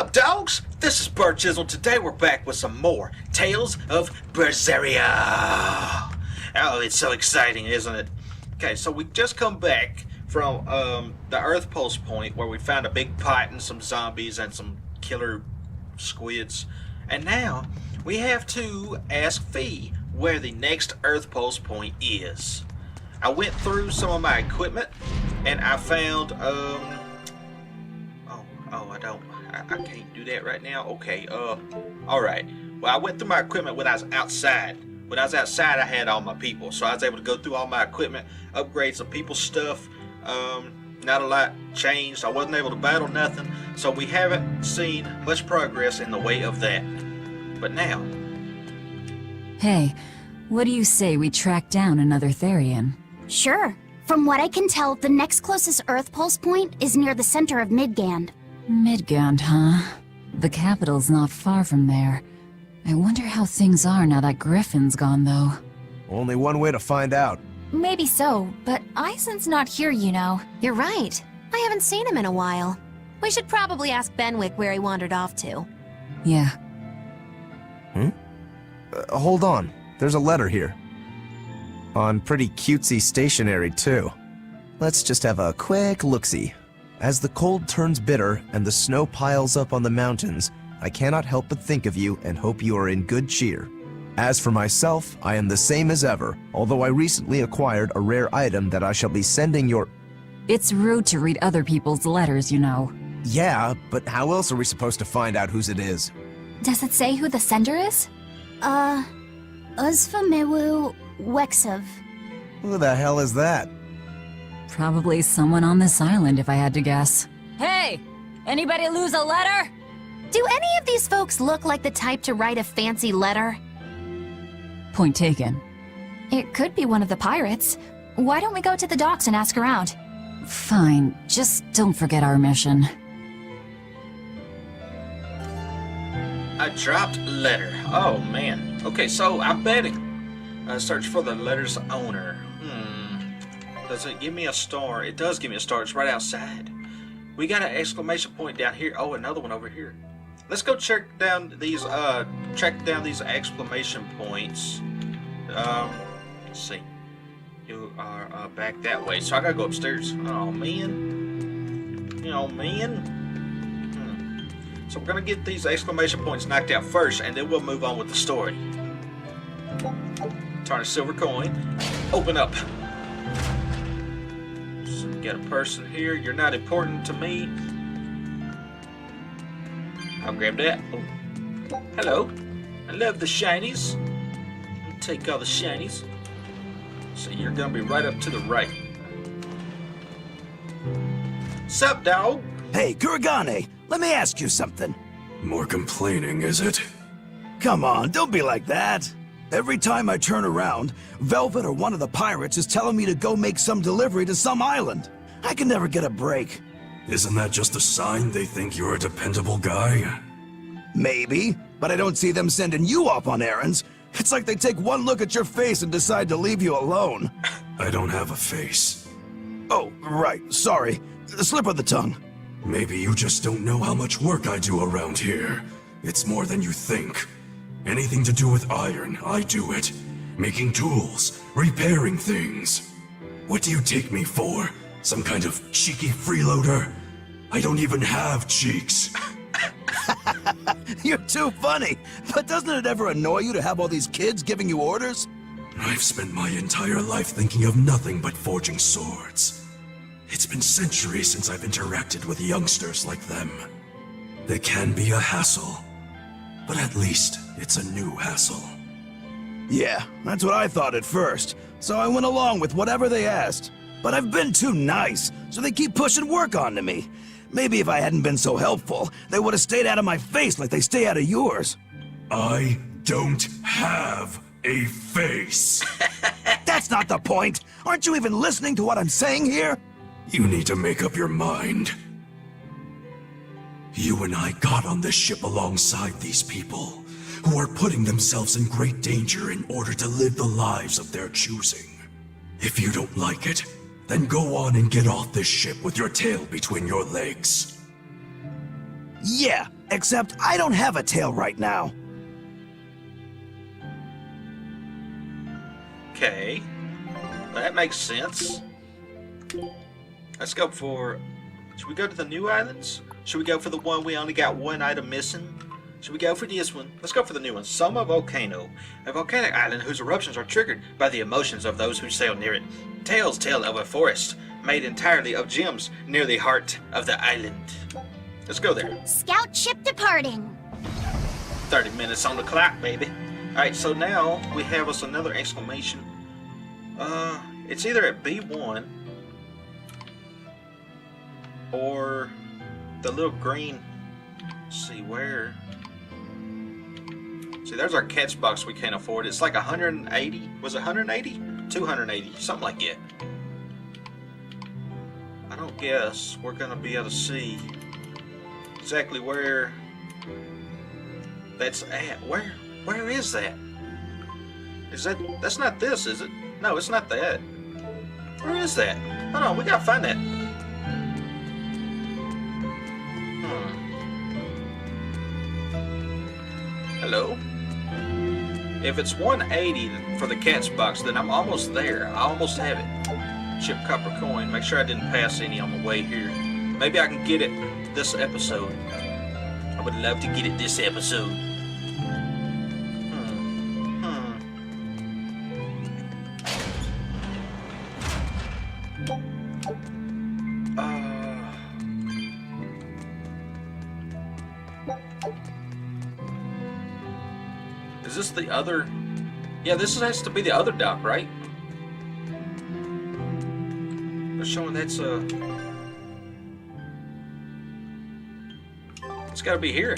up, dogs? This is Bert Chisel. Today we're back with some more Tales of Berseria. Oh, it's so exciting, isn't it? Okay, so we just come back from the Earth Pulse point where we found a big pot and some zombies and some killer squids. And now we have to ask Fee where the next Earth Pulse point is. I went through some of my equipment and I found I can't do that right now. Okay, alright. Well, I went through my equipment when I was outside. When I was outside, I had all my people. So I was able to go through all my equipment, upgrade some people's stuff. Not a lot changed. I wasn't able to battle nothing. So we haven't seen much progress in the way of that. But now... Hey, what do you say we track down another Therian? Sure. From what I can tell, the next closest Earth Pulse point is near the center of Midgand. Midgand, huh? The capital's not far from there. I wonder how things are now that Griffin's gone, though. Only one way to find out. Maybe so, but Eisen's not here, you know. You're right. I haven't seen him in a while. We should probably ask Benwick where he wandered off to. Yeah. Hold on. There's a letter here. On pretty cutesy stationery, too. Let's just have a quick look-see. As the cold turns bitter and the snow piles up on the mountains, I cannot help but think of you and hope you are in good cheer. As for myself, I am the same as ever, although I recently acquired a rare item that I shall be sending your... It's rude to read other people's letters, you know. Yeah, but how else are we supposed to find out whose it is? Does it say who the sender is? Uzfamewu Wexov. Who the hell is that? Probably someone on this island, if I had to guess. Hey! Anybody lose a letter? Do any of these folks look like the type to write a fancy letter? Point taken. It could be one of the pirates. Why don't we go to the docks and ask around? Fine, just don't forget our mission. I dropped letter. Oh, man. Okay, so I'm betting. Search for the letter's owner. Does it give me a star? It does give me a star. It's right outside. We got an exclamation point down here. Oh, another one over here. Let's go track down these exclamation points. Let's see. You are back that way. So I gotta go upstairs. Oh, man. You know, man. So we're gonna get these exclamation points knocked out first, and then we'll move on with the story. Turn a silver coin. Open up. So we got a person here. You're not important to me. I'll grab that. Oh. Hello. I love the shinies. I'll take all the shinies. So you're gonna be right up to the right. Sup, dog? Hey, Kuragane, let me ask you something. More complaining, is it? Come on, don't be like that. Every time I turn around, Velvet or one of the pirates is telling me to go make some delivery to some island. I can never get a break. Isn't that just a sign they think you're a dependable guy? Maybe, but I don't see them sending you off on errands. It's like they take one look at your face and decide to leave you alone. I don't have a face. Oh, right, sorry. Slip of the tongue. Maybe you just don't know how much work I do around here. It's more than you think. Anything to do with iron, I do it. Making tools, repairing things. What do you take me for? Some kind of cheeky freeloader? I don't even have cheeks. You're too funny. But doesn't it ever annoy you to have all these kids giving you orders? I've spent my entire life thinking of nothing but forging swords. It's been centuries since I've interacted with youngsters like them. They can be a hassle, but at least it's a new hassle. Yeah, that's what I thought at first, so I went along with whatever they asked. But I've been too nice, so they keep pushing work onto me. Maybe if I hadn't been so helpful, they would have stayed out of my face like they stay out of yours. I don't have a face. That's not the point. Aren't you even listening to what I'm saying here? You need to make up your mind. You and I got on this ship alongside these people, who are putting themselves in great danger in order to live the lives of their choosing. If you don't like it, then go on and get off this ship with your tail between your legs. Yeah, except I don't have a tail right now. Okay. Well, that makes sense. Let's go for... Should we go to the new islands? Should we go for the one we only got one item missing? Should we go for this one? Let's go for the new one. Soma Volcano. A volcanic island whose eruptions are triggered by the emotions of those who sail near it. Tales tell of a forest made entirely of gems near the heart of the island. Let's go there. Scout ship departing. 30 minutes on the clock, baby. Alright, so now we have us another exclamation. It's either at B1 or the little green. Let's see where. See, there's our catch box we can't afford. It's like 180. Was it 180? 280, something like that. I don't guess we're gonna be able to see exactly where that's at. Where is that? Is that's not this, is it? No, it's not that. Where is that? Hold on, we gotta find that. Hello? If it's 180 for the catch box, then I'm almost there. I almost have it. Chip copper coin. Make sure I didn't pass any on the way here. Maybe I can get it this episode. I would love to get it this episode. Is this the other? Yeah, this has to be the other dock, right? They're showing that's it's gotta be here.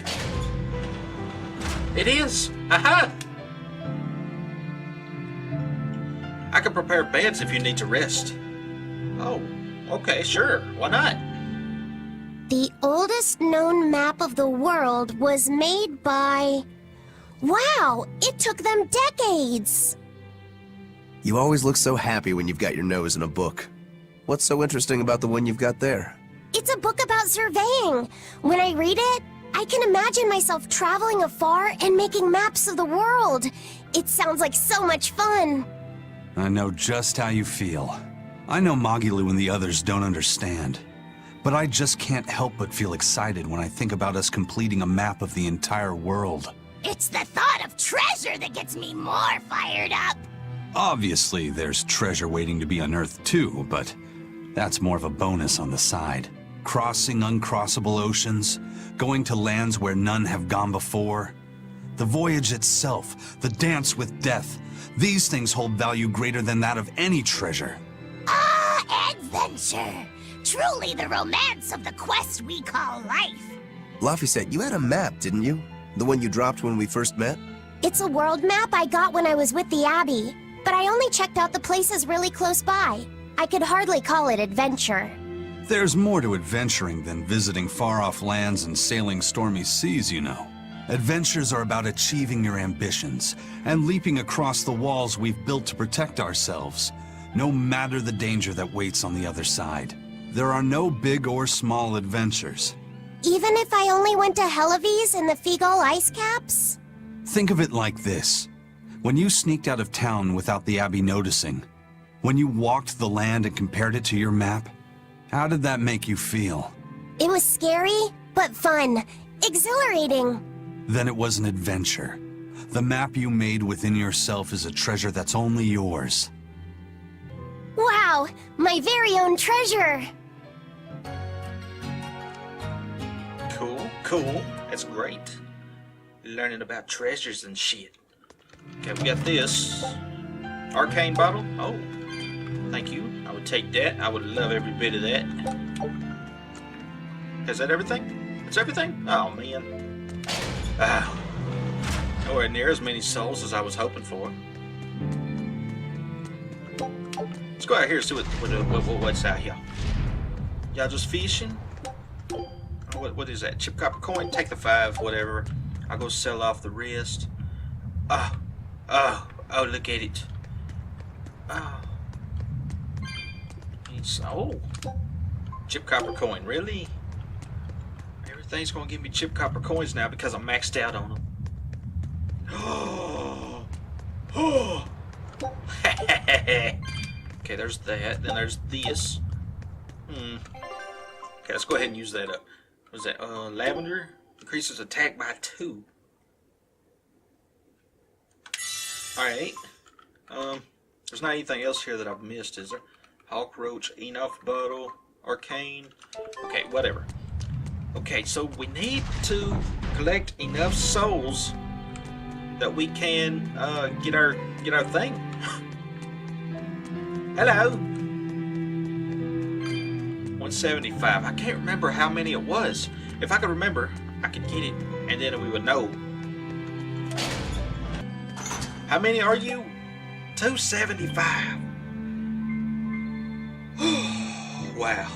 It is! Aha! I can prepare beds if you need to rest. Oh, okay, sure. Why not? The oldest known map of the world was made by... Wow, it took them decades! You always look so happy when you've got your nose in a book. What's so interesting about the one you've got there? It's a book about surveying. When I read it, I can imagine myself traveling afar and making maps of the world. It sounds like so much fun. I know just how you feel. I know Magilu and the others don't understand. But I just can't help but feel excited when I think about us completing a map of the entire world. It's the thought of treasure that gets me more fired up. Obviously, there's treasure waiting to be unearthed too, but that's more of a bonus on the side. Crossing uncrossable oceans, going to lands where none have gone before. The voyage itself, the dance with death, these things hold value greater than that of any treasure. Ah, adventure! Truly the romance of the quest we call life. Laphicet, you had a map, didn't you? The one you dropped when we first met? It's a world map I got when I was with the Abbey, but I only checked out the places really close by. I could hardly call it adventure. There's more to adventuring than visiting far-off lands and sailing stormy seas, you know. Adventures are about achieving your ambitions and leaping across the walls we've built to protect ourselves, no matter the danger that waits on the other side. There are no big or small adventures. Even if I only went to Helavis and the Figol ice caps? Think of it like this. When you sneaked out of town without the Abbey noticing, when you walked the land and compared it to your map, how did that make you feel? It was scary, but fun. Exhilarating. Then it was an adventure. The map you made within yourself is a treasure that's only yours. Wow, my very own treasure. Cool. That's great. Learning about treasures and shit. Okay, we got this. Arcane bottle. Oh, thank you. I would take that. I would love every bit of that. Is that everything? It's everything? Oh, man. Nowhere near as many souls as I was hoping for. Let's go out here and see what's out here. Y'all just fishing? What is that? Chip copper coin? Take the 5, whatever. I'll go sell off the rest. Oh, look at it. Oh. Chip copper coin, really? thing's gonna give me chip copper coins now because I'm maxed out on them. Oh. Okay, there's that. Then there's this. Okay, let's go ahead and use that up. What was that? Lavender increases attack by 2. Alright. There's not anything else here that I've missed, is there? Hawk Roach, Enough Bottle, Arcane. Okay, whatever. Okay, so we need to collect enough souls that we can get our thing. Hello. 175. I can't remember how many it was. If I could remember, I could get it, and then we would know. How many are you? 275. Wow.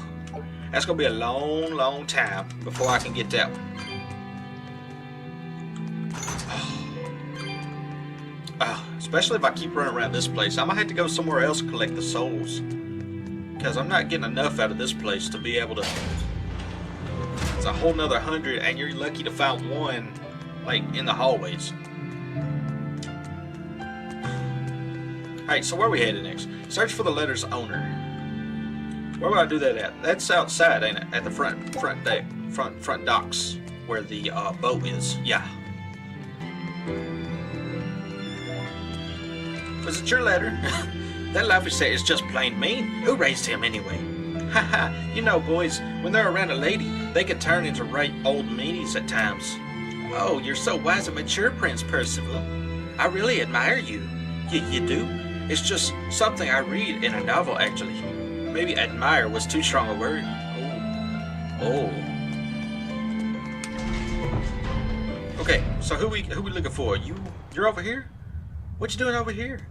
That's gonna be a long, long time before I can get that one. Especially if I keep running around this place. I'm gonna have to go somewhere else to collect the souls. Because I'm not getting enough out of this place to be able to... It's a whole nother 100 and you're lucky to find one, like, in the hallways. Alright, so where are we headed next? Search for the letter's owner. Where would I do that at? That's outside, ain't it? At the front deck, front docks, where the boat is. Yeah. Was it your letter? That lovely set is just plain mean. Who raised him anyway? Haha, you know, boys, when they're around a lady, they can turn into right old meanies at times. Oh, you're so wise and mature, Prince Percival. I really admire you. You do? It's just something I read in a novel, actually. Maybe admire was too strong a word. Oh. Okay, so who we looking for? You're over here? What you doing over here?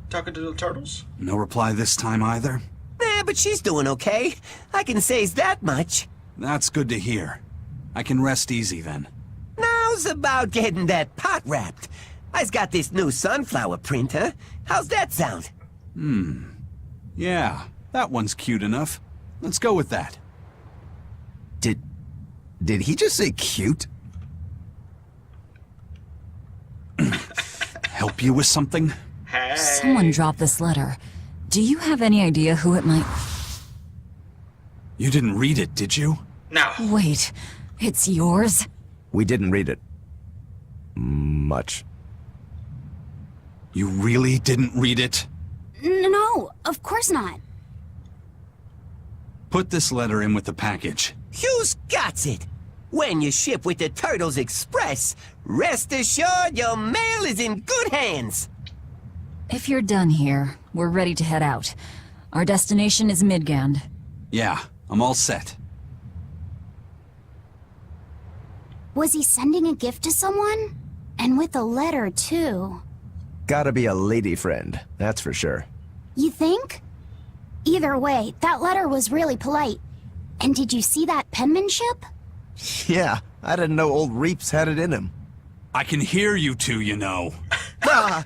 Talking to the turtles? No reply this time either? Nah, but she's doing okay. I can say's that much. That's good to hear. I can rest easy then. Now's about getting that pot wrapped. I's got this new sunflower printer. How's that sound? Yeah, that one's cute enough. Let's go with that. Did he just say cute? Help you with something? Hey. Someone dropped this letter. Do you have any idea who it might... You didn't read it, did you? No. Wait, it's yours? We didn't read it. Much. You really didn't read it? No, of course not. Put this letter in with the package. Who's got it? When you ship with the Turtles Express, rest assured your mail is in good hands. If you're done here, we're ready to head out. Our destination is Midgand. Yeah, I'm all set. Was he sending a gift to someone? And with a letter, too. Gotta be a lady friend, that's for sure. You think? Either way, that letter was really polite. And did you see that penmanship? Yeah, I didn't know old Reeps had it in him. I can hear you two, you know. Ah!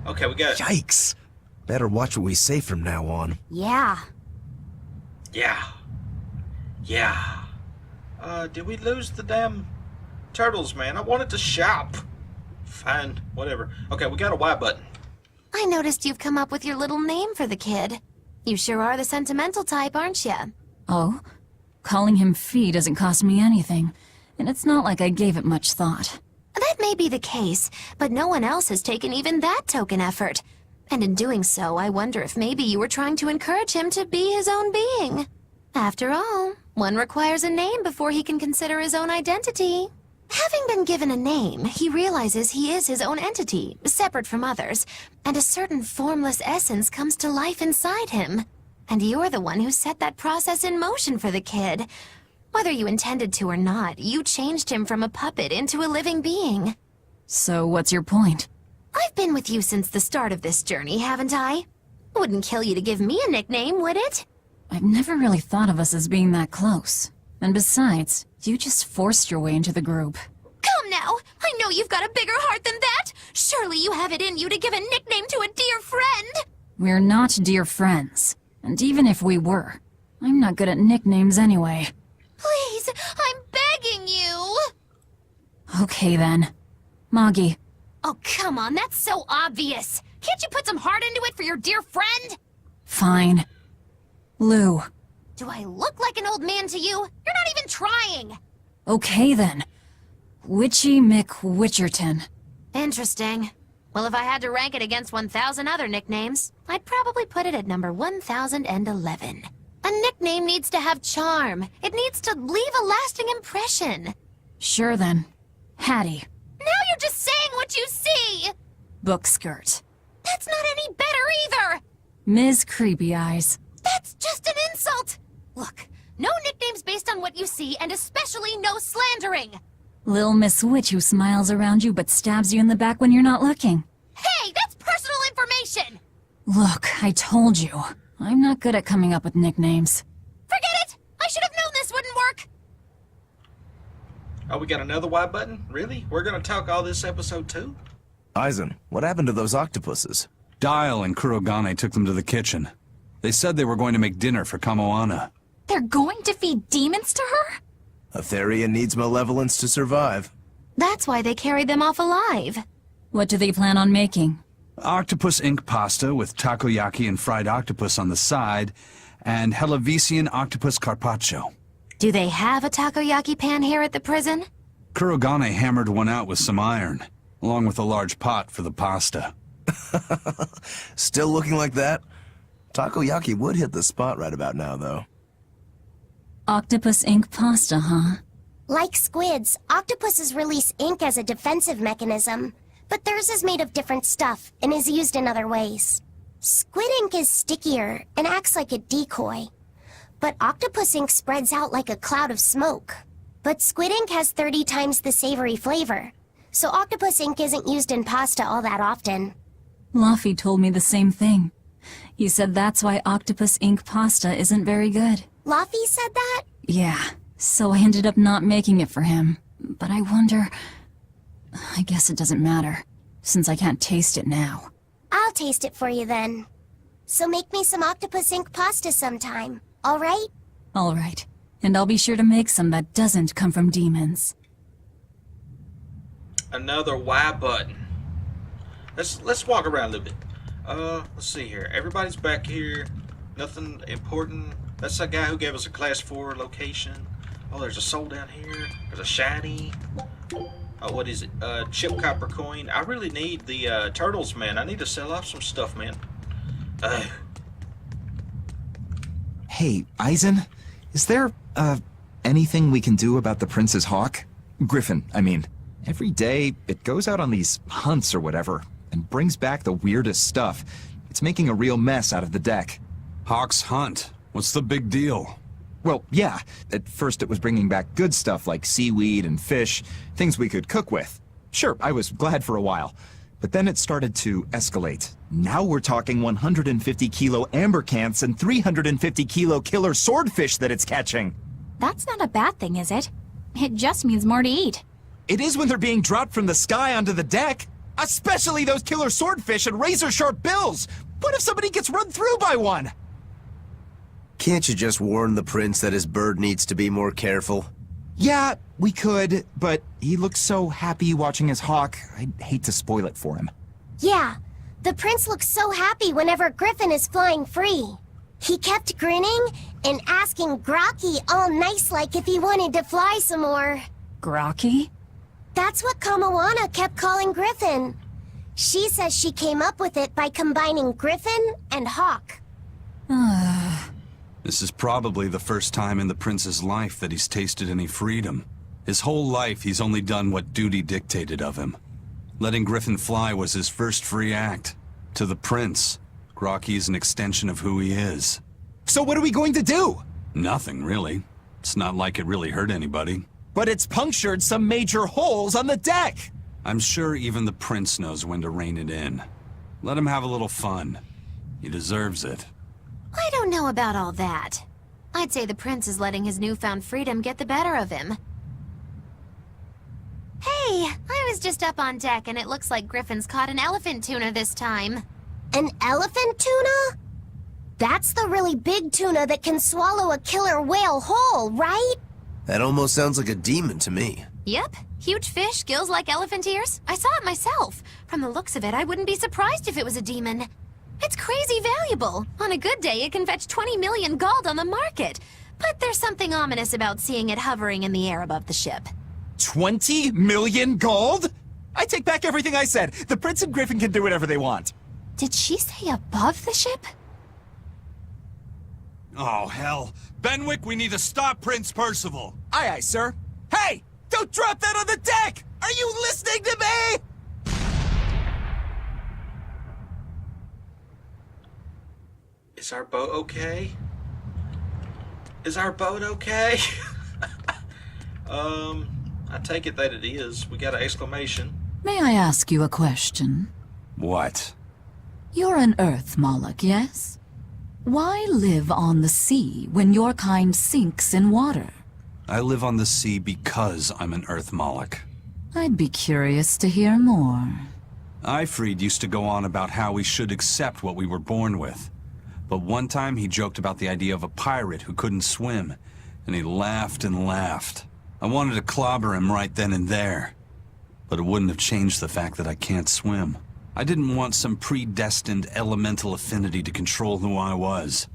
Okay, we got... Yikes! Better watch what we say from now on. Yeah. Yeah. Did we lose the damn turtles, man? I wanted to shop. Fine, whatever. Okay, we got a Y button. I noticed you've come up with your little name for the kid. You sure are the sentimental type, aren't you? Oh? Calling him Fee doesn't cost me anything, and it's not like I gave it much thought. That may be the case, but no one else has taken even that token effort. And in doing so, I wonder if maybe you were trying to encourage him to be his own being. After all, one requires a name before he can consider his own identity. Having been given a name, he realizes he is his own entity, separate from others, and a certain formless essence comes to life inside him. And you're the one who set that process in motion for the kid. Whether you intended to or not, you changed him from a puppet into a living being. So what's your point? I've been with you since the start of this journey, haven't I? Wouldn't kill you to give me a nickname, would it? I've never really thought of us as being that close. And besides, you just forced your way into the group. Come now! I know you've got a bigger heart than that! Surely you have it in you to give a nickname to a dear friend! We're not dear friends. And even if we were, I'm not good at nicknames anyway. Please, I'm begging you! Okay then. Moggy. Oh, come on, that's so obvious. Can't you put some heart into it for your dear friend? Fine. Lou. Do I look like an old man to you? You're not even trying! Okay then. Witchy McWitcherton. Interesting. Well, if I had to rank it against 1,000 other nicknames, I'd probably put it at number 1011. A nickname needs to have charm. It needs to leave a lasting impression. Sure then. Hattie. Now you're just saying what you see! Bookskirt. That's not any better either! Ms. Creepy Eyes. That's just an insult! Look, no nicknames based on what you see, and especially no slandering! Lil Miss Witch who smiles around you but stabs you in the back when you're not looking. Hey, that's personal information! Look, I told you. I'm not good at coming up with nicknames. Forget it! I should have known this wouldn't work! Oh, we got another Y button? Really? We're gonna talk all this episode too? Aizen, what happened to those octopuses? Dial and Kurogane took them to the kitchen. They said they were going to make dinner for Kamoana. They're going to feed demons to her? A Therian needs malevolence to survive. That's why they carried them off alive. What do they plan on making? Octopus ink pasta with takoyaki and fried octopus on the side, and Hellavisian octopus carpaccio. Do they have a takoyaki pan here at the prison? Kurogane hammered one out with some iron, along with a large pot for the pasta. Still looking like that? Takoyaki would hit the spot right about now, though. Octopus ink pasta, huh? Like squids, octopuses release ink as a defensive mechanism, but theirs is made of different stuff and is used in other ways. Squid ink is stickier and acts like a decoy, but octopus ink spreads out like a cloud of smoke. But squid ink has 30 times the savory flavor, so octopus ink isn't used in pasta all that often. Luffy told me the same thing. He said that's why octopus ink pasta isn't very good. Luffy said that? Yeah, so I ended up not making it for him. But I wonder... I guess it doesn't matter, since I can't taste it now. I'll taste it for you then. So make me some octopus ink pasta sometime, alright? Alright, and I'll be sure to make some that doesn't come from demons. Another Y button. Let's walk around a little bit. Let's see here. Everybody's back here. Nothing important. That's the guy who gave us a class 4 location. Oh, there's a soul down here. There's a shiny. Oh, what is it? Chip copper coin. I really need the turtles, man. I need to sell off some stuff, man. Hey, Aizen, is there, anything we can do about the Prince's hawk? Griffin, I mean. Every day, it goes out on these hunts or whatever, and brings back the weirdest stuff. It's making a real mess out of the deck. Hawk's hunt. What's the big deal? Well, yeah. At first it was bringing back good stuff like seaweed and fish, things we could cook with. Sure, I was glad for a while. But then it started to escalate. Now we're talking 150 kilo amber cants and 350 kilo killer swordfish that it's catching. That's not a bad thing, is it? It just means more to eat. It is when they're being dropped from the sky onto the deck. Especially those killer swordfish and razor-sharp bills. What if somebody gets run through by one? Can't you just warn the prince that his bird needs to be more careful? Yeah, we could, but he looks so happy watching his hawk, I'd hate to spoil it for him. Yeah, the prince looks so happy whenever Griffin is flying free. He kept grinning and asking Grocky all nice-like if he wanted to fly some more. Grocky? That's what Kamoana kept calling Griffin. She says she came up with it by combining Griffin and Hawk. This is probably the first time in the prince's life that he's tasted any freedom. His whole life he's only done what duty dictated of him. Letting Griffin fly was his first free act. To the prince, Grocky's an extension of who he is. So what are we going to do? Nothing, really. It's not like it really hurt anybody. But it's punctured some major holes on the deck! I'm sure even the prince knows when to rein it in. Let him have a little fun. He deserves it. I don't know about all that. I'd say the prince is letting his newfound freedom get the better of him. Hey, I was just up on deck and it looks like Griffin's caught an elephant tuna this time. An elephant tuna? That's the really big tuna that can swallow a killer whale whole, right? That almost sounds like a demon to me. Yep, huge fish, gills like elephant ears. I saw it myself. From the looks of it, I wouldn't be surprised if it was a demon. It's crazy valuable. On a good day, it can fetch 20 million gold on the market. But there's something ominous about seeing it hovering in the air above the ship. 20 million gold? I take back everything I said. The Prince and Griffin can do whatever they want. Did she say above the ship? Oh, hell. Benwick, we need to stop Prince Percival. Aye, aye, sir. Hey! Don't drop that on the deck! Are you listening to me? Is our boat okay? Is our boat okay? I take it that it is. We got an exclamation. May I ask you a question? What? You're an Earth Moloch, yes? Why live on the sea when your kind sinks in water? I live on the sea because I'm an Earth Moloch. I'd be curious to hear more. Ifrid used to go on about how we should accept what we were born with. But one time he joked about the idea of a pirate who couldn't swim, and he laughed and laughed. I wanted to clobber him right then and there, but it wouldn't have changed the fact that I can't swim. I didn't want some predestined elemental affinity to control who I was.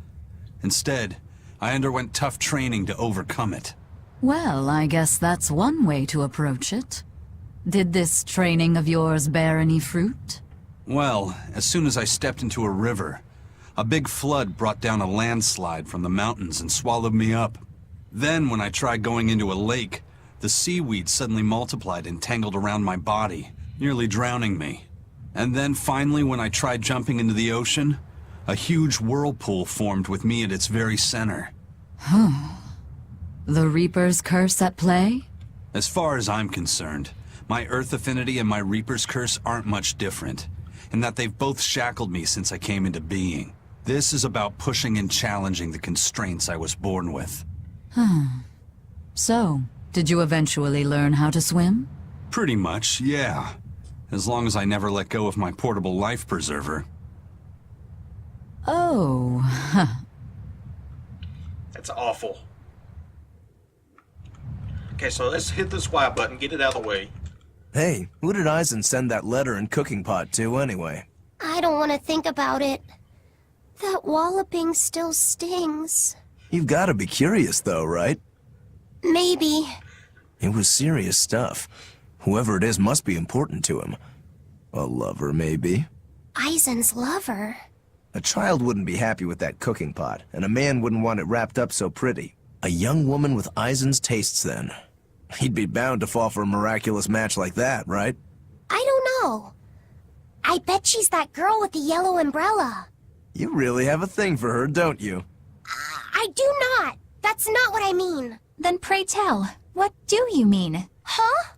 Instead, I underwent tough training to overcome it. Well, I guess that's one way to approach it. Did this training of yours bear any fruit? Well, as soon as I stepped into a river, a big flood brought down a landslide from the mountains and swallowed me up. Then, when I tried going into a lake, the seaweed suddenly multiplied and tangled around my body, nearly drowning me. And then finally, when I tried jumping into the ocean, a huge whirlpool formed with me at its very center. The Reaper's curse at play? As far as I'm concerned, my Earth affinity and my Reaper's curse aren't much different, in that they've both shackled me since I came into being. This is about pushing and challenging the constraints I was born with. So, did you eventually learn how to swim? Pretty much, yeah. As long as I never let go of my portable life preserver. Oh, That's awful. Okay, so let's hit this Y button, get it out of the way. Hey, who did Eisen send that letter and cooking pot to anyway? I don't want to think about it. That walloping still stings. You've got to be curious though, right? Maybe. It was serious stuff. Whoever it is must be important to him. A lover, maybe. Eisen's lover. A child wouldn't be happy with that cooking pot, and a man wouldn't want it wrapped up so pretty. A young woman with Eisen's tastes, then. He'd be bound to fall for a miraculous match like that, right? I don't know. I bet she's that girl with the yellow umbrella. You really have a thing for her, don't you? I do not. That's not what I mean. Then pray tell, what do you mean? Huh?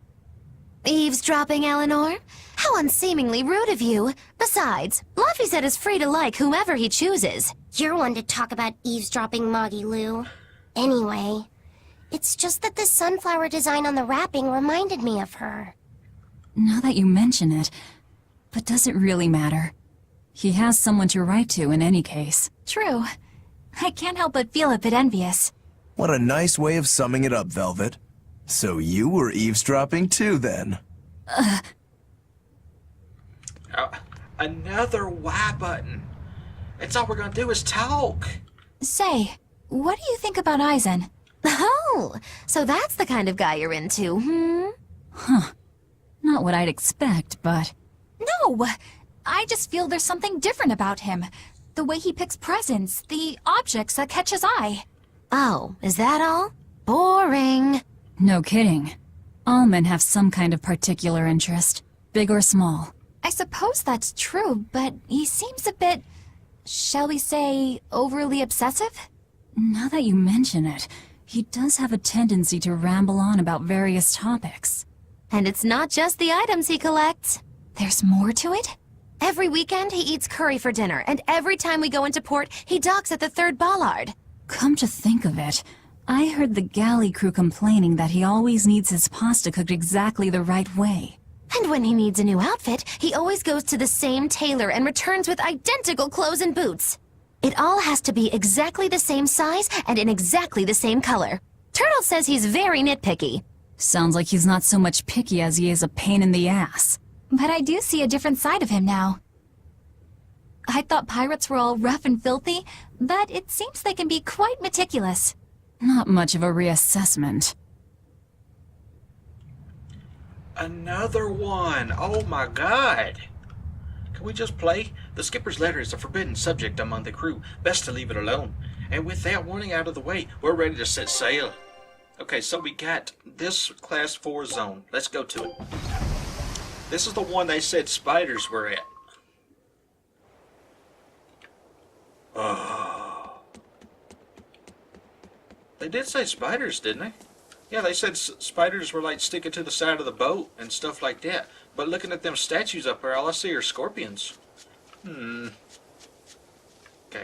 Eavesdropping, Eleanor? How unseemingly rude of you. Besides, Luffy said is free to like whomever he chooses. You're one to talk about eavesdropping, Moggy Lou. Anyway, it's just that this sunflower design on the wrapping reminded me of her. now that you mention it, but does it really matter? He has someone to write to in any case. True. I can't help but feel a bit envious. What a nice way of summing it up, Velvet. So you were eavesdropping too, then? Another Y button. That's all we're gonna do is talk. Say, what do you think about Eisen? Oh, so that's the kind of guy you're into, hmm? Not what I'd expect, but... No! I just feel there's something different about him. The way he picks presents, the objects that catch his eye. Oh, is that all? Boring. No kidding. All men have some kind of particular interest, big or small. I suppose that's true, but he seems a bit, shall we say, overly obsessive? Now that you mention it, he does have a tendency to ramble on about various topics. And it's not just the items he collects. There's more to it? Every weekend, he eats curry for dinner, and every time we go into port, he docks at the 3rd bollard. Come to think of it, I heard the galley crew complaining that he always needs his pasta cooked exactly the right way. And when he needs a new outfit, he always goes to the same tailor and returns with identical clothes and boots. It all has to be exactly the same size and in exactly the same color. Turtle says he's very nitpicky. Sounds like he's not so much picky as he is a pain in the ass. But I do see a different side of him now. I thought pirates were all rough and filthy, but it seems they can be quite meticulous. Not much of a reassessment. Another one. Oh my god. Can we just play? The skipper's letter is a forbidden subject among the crew. Best to leave it alone. And with that warning out of the way, we're ready to set sail. Okay, so we got this class 4 zone. Let's go to it. This is the one they said spiders were at. Oh. They did say spiders, didn't they? Yeah, they said spiders were like sticking to the side of the boat and stuff like that. But looking at them statues up there, all I see are scorpions. Okay,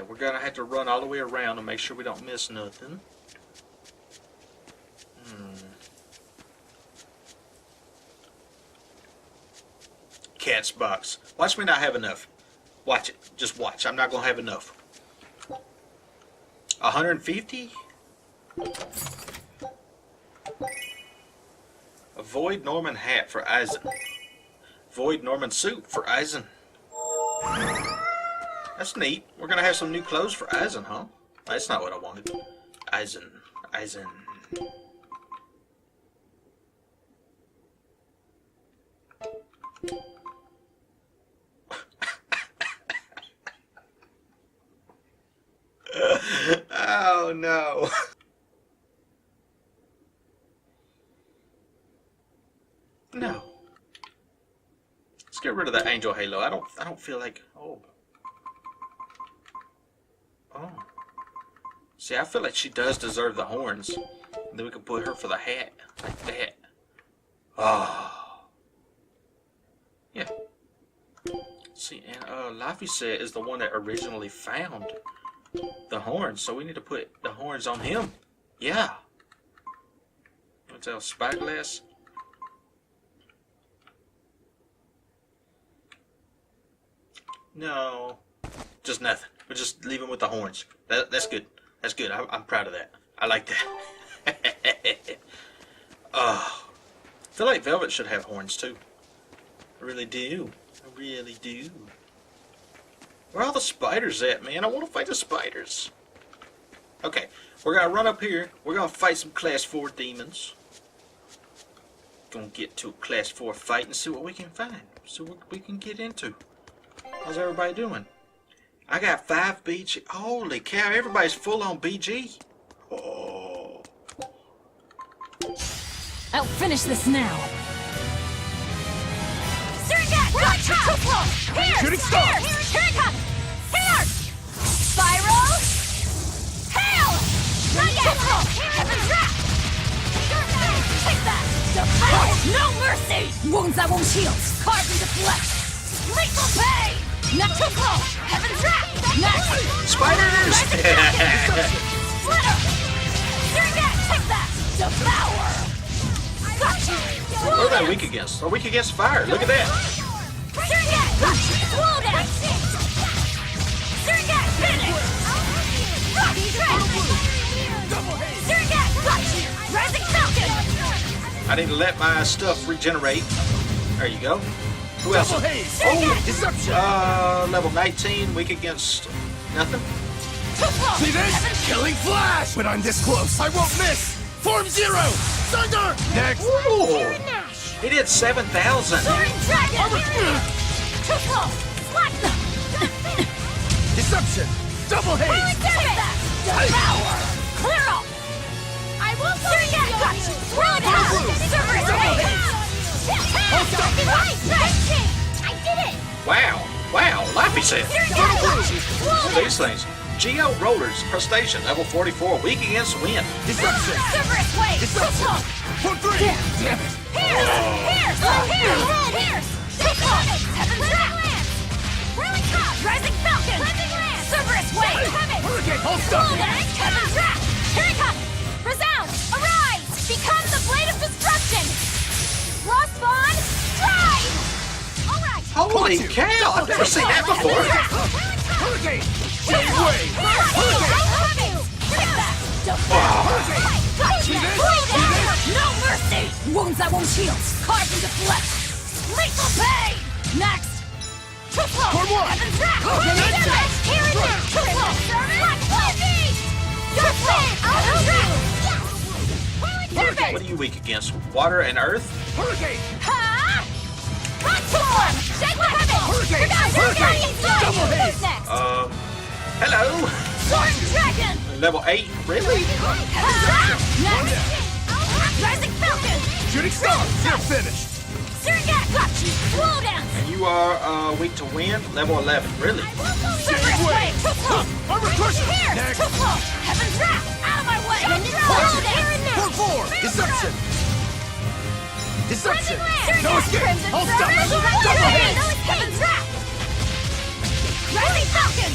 we're gonna have to run all the way around and make sure we don't miss nothing. Cat's box. Watch me not have enough. Watch it. Just watch. I'm not gonna have enough. 150? A Void Norman hat for Eisen. Void Norman suit for Eisen. That's neat. We're gonna have some new clothes for Eisen, huh? That's not what I wanted. Eisen. Eisen. Oh no. No. Let's get rid of that angel halo. I don't feel like oh. See, I feel like she does deserve the horns. And then we can put her for the hat. Like that. Oh. Yeah. See, and Laphicet is the one that originally found the horns, so we need to put the horns on him. Yeah. What's else? Spyglass. No. Just nothing. We'll just leave him with the horns. That's good. That's good. I'm proud of that. I like that. Oh. I feel like Velvet should have horns too. I really do. I really do. Where are all the spiders at, man? I want to fight the spiders. Okay, we're going to run up here. We're going to fight some Class 4 demons. Going to get to a Class 4 fight and see what we can find. See what we can get into. How's everybody doing? I got 5 BG. Holy cow, everybody's full on BG. Oh. I'll finish this now. Here! Shooting star! Here it comes! Here! Spiral! Hail! Not yet! Heaven's Wrap! Take that! No mercy! Wounds that won't heal. Carved into flesh! Lethal pay! Not too close! Heaven's Wrap! Next! Spiders! Splitter! Here again! Take that! Devour! Gotcha! What are they weak against? They're weak against fire. Look at that. Surrogate! Wounded! Surrogate! Finish! Surrogate! Rising Falcon! I need to let my stuff regenerate. There you go. Who else? Oh, level 19, weak against nothing. See this? Killing flash! When I'm this close, I won't miss! Form 0! Thunder! Next! Ooh, he did 7,000. Soaring Dragon! Too close! Slack them! Deception! Double haze! Devour! Clear up! I will surrogate! Gotcha! Throw it out! Cerberus I did it! Wow, wow, Laphicet. These things. Geo Rollers, Crustacean, level 44, weak against wind. Deception! Cerberus Wave! Deception! For 3! Damn it! Pierce! Too close! Heaven's Wrap! Whirling Cock! Rising Falcon! Cleansing Lance! Cerberus Wave! Hurricane, hold stuff! Heaven's Wrap! Here it comes! Resound! Arise! Become the Blade of Destruction! Lost Spawn! Drive! Alright! Holy cow, I've never seen that before. Hurricane! No mercy! Wounds that won't heal, carved into flesh! Lethal pain! Next! Too slow! Heaven's wrath! Here and now! Too slow! Black Fuzzy! Dark Flow! Heaven's wrath! What are you weak against? Water and earth? Ha! Transform! Shake the heavens! Hurricane! Double hit! Next! Hello? Sword Dragon! Level 8? Really? Ha! Next! Rising Falcon! Shooting star! You're finished! Surgat! Gotcha! Slow dance! And you are weak to wind? Level 11. Really? Cerberus Wave! Too slow! Armor Crusher! Here! Next! Too slow! Heaven's Wrath! Out of my way! Slow dance! 4-4! Deception! Deception! Surgat! No escape! Crimson I'll stop Cerberus! it! Double hit! Heaven's Wrath! Rising Falcon!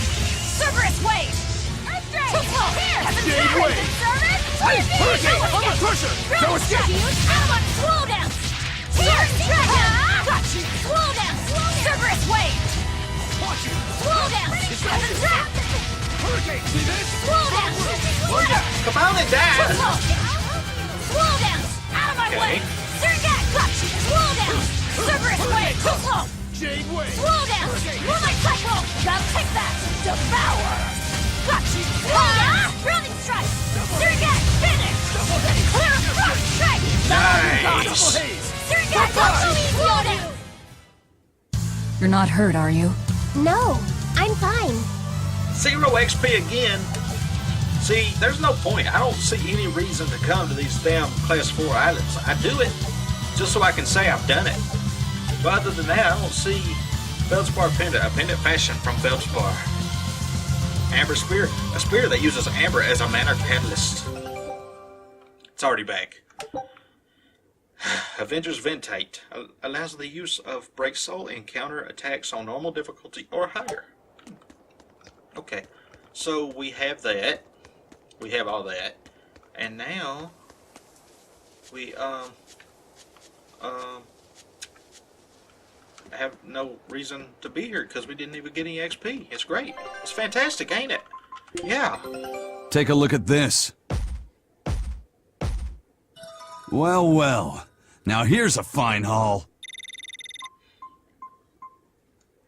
Cerberus Wave! Too slow! Here! Heaven's Jade Wrath! Wave! Cerberus! Hurricane! Armor Crusher! No escape! Out of my slow dance! Here! Dragon! Gotcha! Slow dance! Cerberus Wave! Slow dance! Heaven's Wrath! Hurricane! See this? Slow dance! Come on and die! Slow dance! Out of my way! Surgat! Gotcha! Slow dance! Cerberus Wave! Too slow! Jade Wave! Slow dance! Moonlight Cyclone! Now take that! Devour! Gotcha! Slow dance! Grounding Strike! Surgat! Finish! Clear of Frost Strike! Nice! Surgat! Slow dance! You're not hurt, are you? No, I'm fine. 0 XP again. See, there's no point. I don't see any reason to come to these damn Class 4 islands. I do it just so I can say I've done it. But other than that, I don't see Feldspar pendant, a pendant fashioned from Feldspar. Amber spear, a spear that uses amber as a mana catalyst. It's already back. Avengers Ventate allows the use of Break Soul and counter attacks on normal difficulty or higher. Okay, so we have that. We have all that, and now we have no reason to be here because we didn't even get any XP. It's great. It's fantastic, ain't it? Yeah. Take a look at this. Well, well. Now here's a fine haul.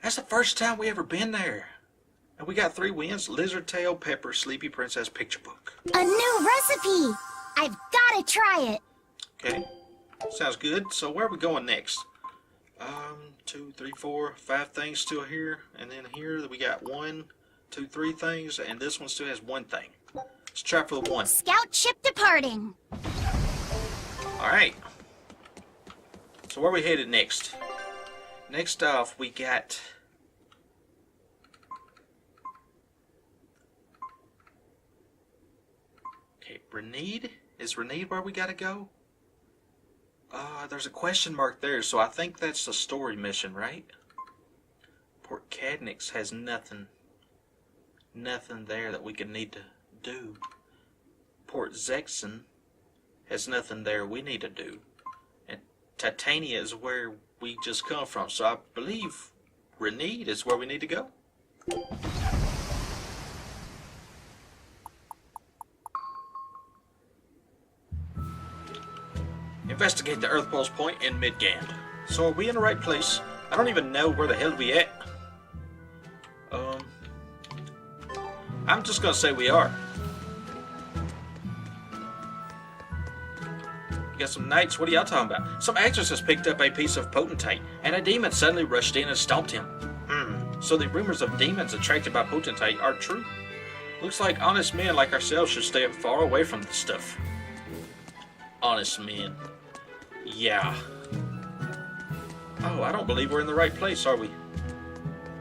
That's the first time we ever been there. And we got 3 wins: Lizard Tail, Pepper, Sleepy Princess picture book. A new recipe! I've gotta try it! Okay. Sounds good. So where are we going next? 2, 3, 4, 5 things still here. And then here we got 1, 2, 3 things. And this one still has 1 thing. Let's try for the 1. Scout ship departing. Alright. So where are we headed next? Next off we got... Okay, Renede? Is Renede where we gotta go? There's a question mark there, so I think that's the story mission, right? Port Cadnix has nothing there that we could need to do. Port Zexon has nothing there we need to do. And Titania is where we just come from, so I believe Renede is where we need to go. Investigate the Earth Pulse Point in Midgand. So are we in the right place? I don't even know where the hell we at. I'm just gonna say we are. Got some knights, what are y'all talking about? Some exorcist picked up a piece of potentate, and a demon suddenly rushed in and stomped him. So the rumors of demons attracted by potentate are true. Looks like honest men like ourselves should stay far away from this stuff. Honest men. Yeah. Oh, I don't believe we're in the right place, are we?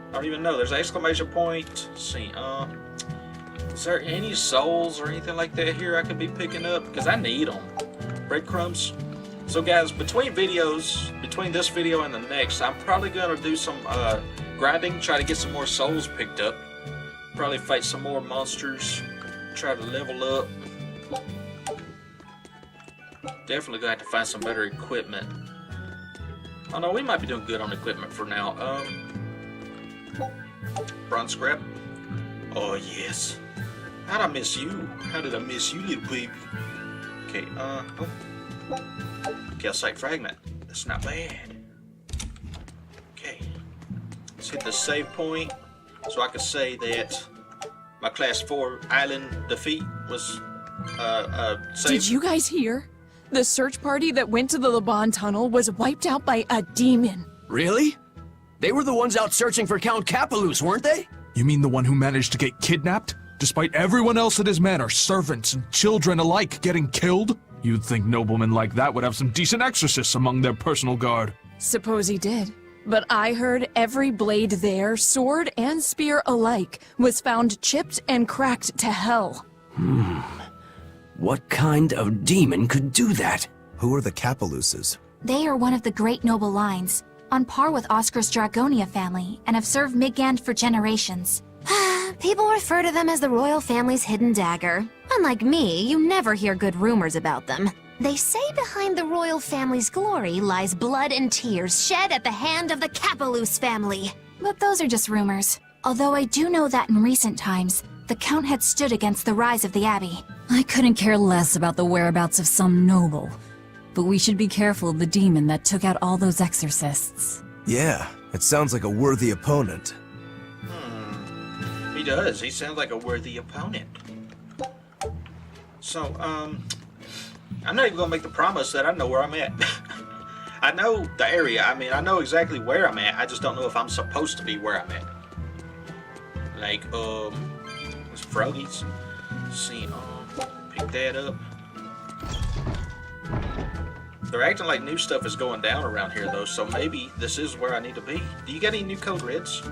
I don't even know. There's an exclamation point. Let's see, is there any souls or anything like that here I could be picking up? Because I need them. Breadcrumbs. So guys, between this video and the next, I'm probably going to do some grinding, try to get some more souls picked up. Probably fight some more monsters, try to level up. Definitely gonna have to find some better equipment. Oh no, we might be doing good on equipment for now. Bronze scrap. Oh, yes. How'd I miss you? How did I miss you, little baby? Okay, calcite fragment. That's not bad. Okay. Let's hit the save point so I can say that my Class 4 island defeat was, saved. Did you guys hear? The search party that went to the Laban tunnel was wiped out by a demon. Really? They were the ones out searching for Count Capelus, weren't they? You mean the one who managed to get kidnapped? Despite everyone else at his manor, servants and children alike, getting killed? You'd think noblemen like that would have some decent exorcists among their personal guard. Suppose he did. But I heard every blade there, sword and spear alike, was found chipped and cracked to hell. What kind of demon could do that? Who are the Capeluses? They are one of the great noble lines, on par with Oscar's Dragonia family, and have served Midgand for generations. People refer to them as the royal family's hidden dagger. Unlike me, you never hear good rumors about them. They say behind the royal family's glory lies blood and tears shed at the hand of the Capelus family. But those are just rumors. Although I do know that in recent times, the Count had stood against the rise of the Abbey. I couldn't care less about the whereabouts of some noble. But we should be careful of the demon that took out all those exorcists. Yeah, it sounds like a worthy opponent. He does. He sounds like a worthy opponent. So, I'm not even gonna make the promise that I know where I'm at. I know the area. I mean, I know exactly where I'm at. I just don't know if I'm supposed to be where I'm at. Like, it's Froggies. See, pick that up. They're acting like new stuff is going down around here, though, so maybe this is where I need to be. Do you got any new code reds?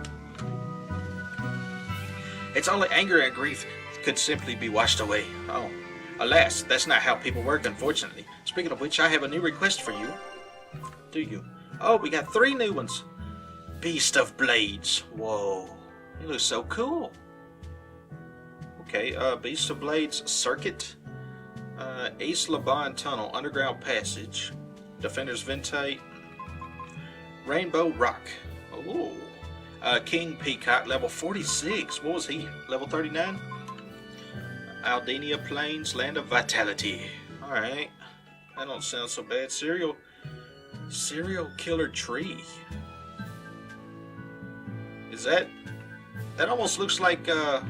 It's only anger and grief could simply be washed away. Oh, alas, that's not how people work, unfortunately. Speaking of which, I have a new request for you. Do you? Oh, we got 3 new ones. Beast of Blades. Whoa, he looks so cool. Okay, Beast of Blades Circuit. East Laban Tunnel, Underground Passage, Defender's Ventate, Rainbow Rock. Oh, King Peacock, level 46. What was he? Level 39? Aldenia Plains, Land of Vitality. Alright, that don't sound so bad. Serial Killer Tree. Is that almost looks like, the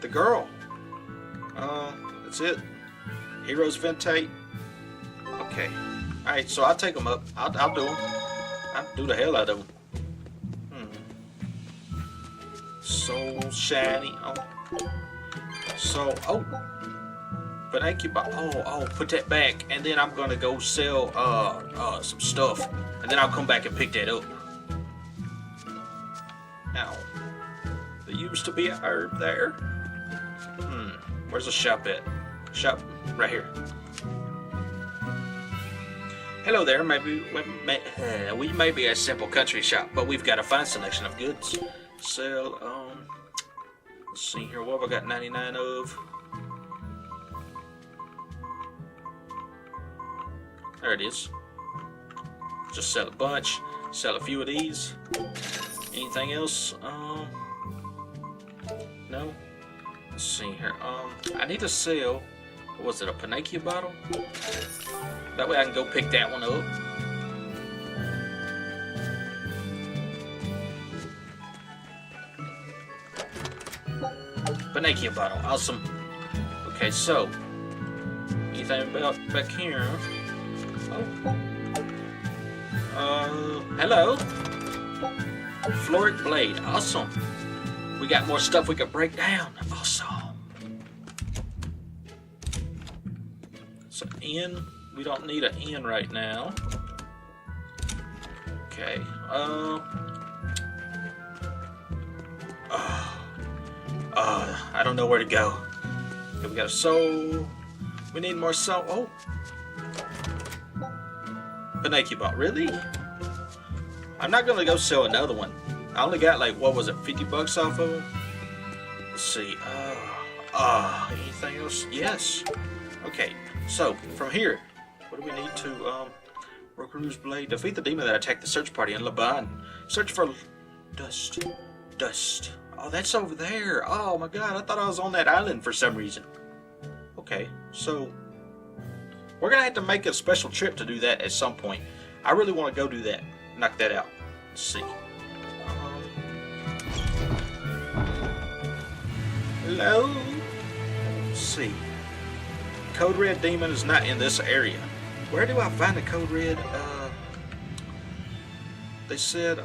girl. That's it. Heroes Ventate. Okay. Alright, so I'll take them up. I'll do them. I'll do the hell out of them. So shiny. But thank you. Put that back. And then I'm going to go sell some stuff. And then I'll come back and pick that up. Now, there used to be a herb there. Where's the shop at? Shop right here. Hello there. We may be a simple country shop, but we've got a fine selection of goods. Sell. Let's see here. What have I got 99 of? There it is. Just sell a bunch. Sell a few of these. Anything else? No. Let's see here. I need to sell. What was it? A Panacea bottle? That way I can go pick that one up. Panacea bottle. Awesome. Okay, so anything about back here? Hello. Floric blade. Awesome. We got more stuff we can break down. Awesome. So N, we don't need an N right now. Okay. I don't know where to go. Okay, we got a soul. We need more soul. Oh. Panacea bot. Really? I'm not gonna go sell another one. I only got like, what was it, 50 bucks off of them? Let's see. Anything else? Yes. Okay, so from here, what do we need to, Rokuru's blade. Defeat the demon that attacked the search party in Laban. Search for dust. Oh, that's over there. Oh my god, I thought I was on that island for some reason. Okay, so we're gonna have to make a special trip to do that at some point. I really want to go do that. Knock that out. Let's see. Hello? Let's see. Code Red Demon is not in this area. Where do I find the Code Red? They said,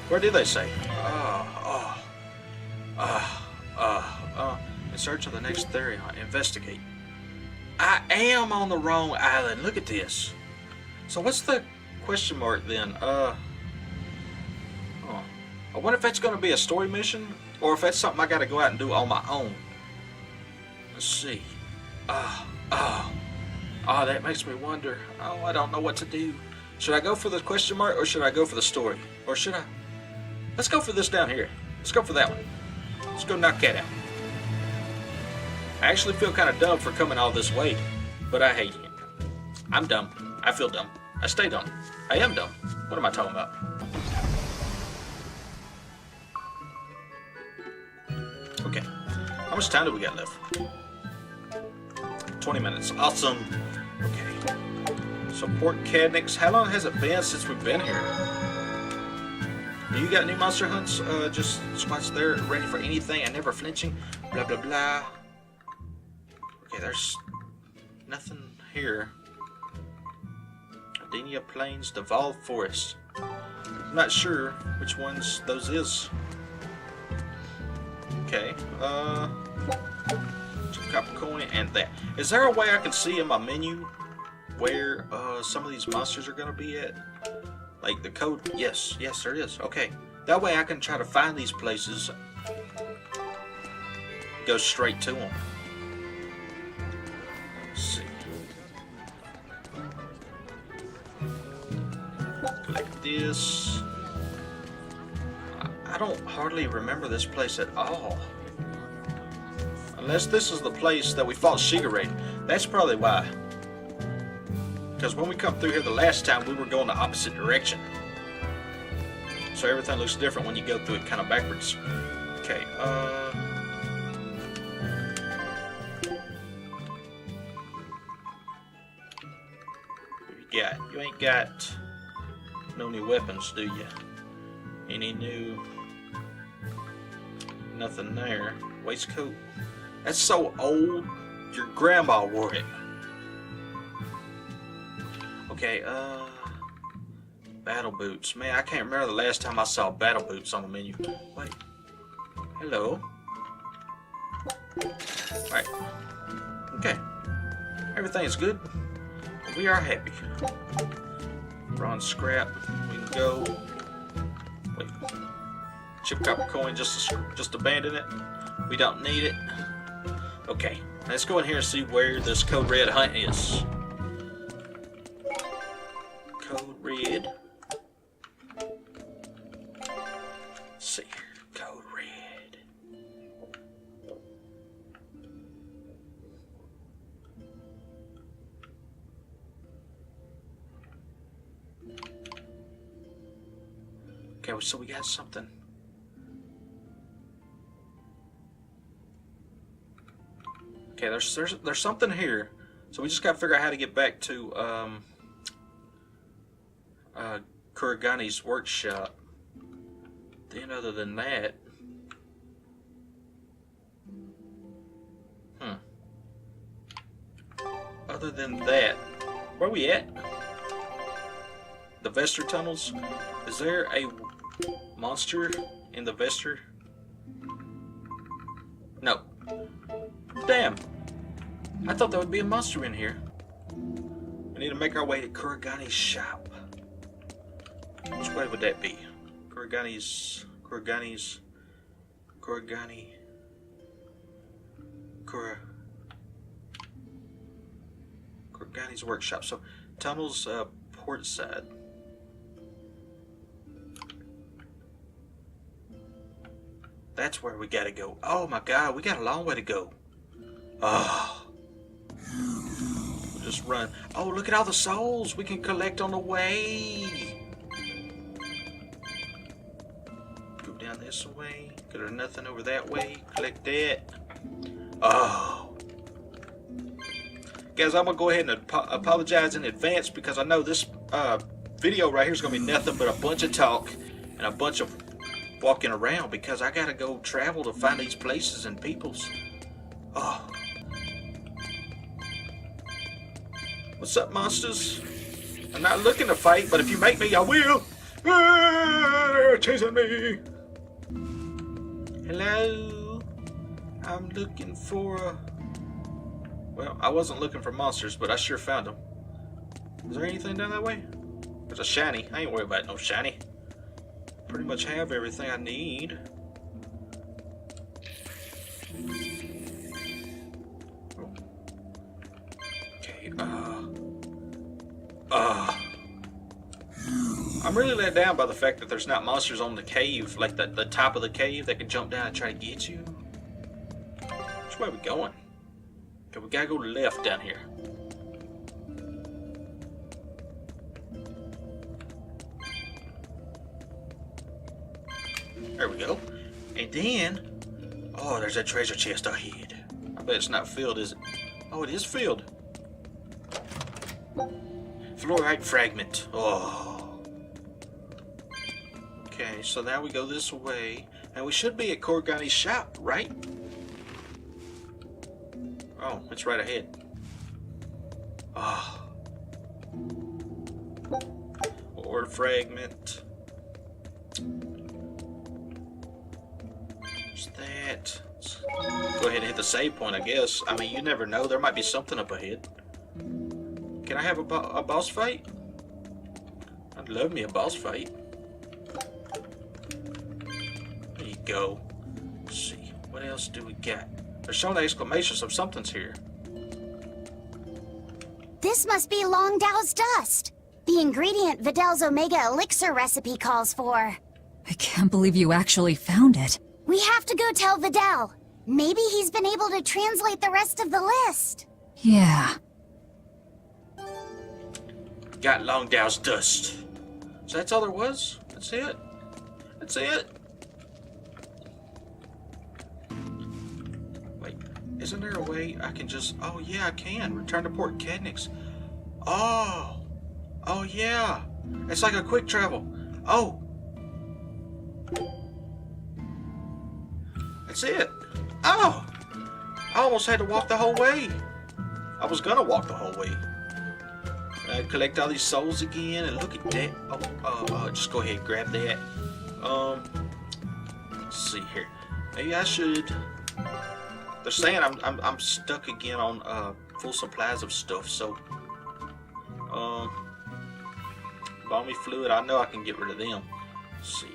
where did they say? In search of the next theory, investigate. I am on the wrong island. Look at this. So what's the question mark then? I wonder if that's going to be a story mission, or if that's something I got to go out and do on my own. Let's see. That makes me wonder. Oh, I don't know what to do. Should I go for the question mark, or should I go for the story? Or should I? Let's go for this down here. Let's go for that one. Let's go knock that out. I actually feel kind of dumb for coming all this way, but I hate it. I'm dumb. I feel dumb. I stay dumb. I am dumb. What am I talking about? Okay. How much time do we got left? 20 minutes. Awesome. Okay. So Port Cadnix, how long has it been since we've been here? Do you got any monster hunts? Just squats there, ready for anything and never flinching. Blah, blah, blah. Okay, there's nothing here. Adenia Plains, Devolved Forest. I'm not sure which ones those is. Okay, copper coin and that. Is there a way I can see in my menu where some of these monsters are gonna be at? Like the code? Yes, there is. Okay, that way I can try to find these places. Go straight to them. Let's see. Collect this. I don't hardly remember this place at all. Unless this is the place that we fought Shigure. That's probably why. Because when we come through here the last time, we were going the opposite direction. So everything looks different when you go through it kind of backwards. Okay, what you got? You ain't got no new weapons, do you? Any new... Nothing there. Waistcoat. That's so old. Your grandma wore it. Okay, battle boots. Man, I can't remember the last time I saw battle boots on the menu. Wait. Hello. Alright. Okay. Everything is good. We are happy. Bronze scrap. We can go. Wait. Chip copper coin, just abandon it. We don't need it. Okay, let's go in here and see where this Code Red hunt is. Code Red. Let's see. Code Red. Okay, so we got something. Okay, there's something here, so we just gotta figure out how to get back to Kurigani's workshop. Then, other than that, other than that, where we at? The Vester tunnels. Is there a monster in the Vester? No. Damn. I thought there would be a monster in here. We need to make our way to Kurigani's shop. Which way would that be? Kurigani's workshop. So, tunnels, port side. That's where we gotta go. Oh my god, we got a long way to go. Oh. We'll just run. Oh, look at all the souls we can collect on the way. this way. There's nothing over that way. Collect that. Oh. Guys, I'm going to go ahead and apologize in advance because I know this video right here is going to be nothing but a bunch of talk and a bunch of walking around because I got to go travel to find these places and peoples. Oh. What's up, monsters? I'm not looking to fight, but if you make me, I will. Ah, they're chasing me. Hello? I'm looking for... Well, I wasn't looking for monsters, but I sure found them. Is there anything down that way? There's a shiny. I ain't worried about no shiny. Pretty much have everything I need. Okay, I'm really let down by the fact that there's not monsters on the cave, like the top of the cave that can jump down and try to get you. Which way are we going? Okay, we gotta go left down here. There we go. And then, oh, there's that treasure chest ahead. I bet it's not filled, is it? Oh, it is filled. Fluorite fragment. Oh. Okay, so now we go this way. And we should be at Korgani's shop, right? Oh, it's right ahead. Ah. Oh. Ore fragment. There's that. Let's go ahead and hit the save point, I guess. I mean, you never know. There might be something up ahead. Can I have a boss fight? I'd love me a boss fight. There you go. Let's see. What else do we got? There's showing the exclamation, so something's here. This must be Longdow's dust. The ingredient Vidal's Omega Elixir recipe calls for. I can't believe you actually found it. We have to go tell Vidal. Maybe he's been able to translate the rest of the list. Yeah. Got Longdow's dust. So that's all there was? That's it? That's it? Wait, isn't there a way I can just... Oh, yeah, I can. Return to Port Cadnix. Oh. Oh, yeah. It's like a quick travel. Oh. That's it. Oh. I almost had to walk the whole way. I was gonna walk the whole way. Collect all these souls again and look at that. Oh, just go ahead and grab that. Let's see here. Maybe I should. They're saying I'm stuck again on full supplies of stuff. So, balmy fluid. I know I can get rid of them. Let's see.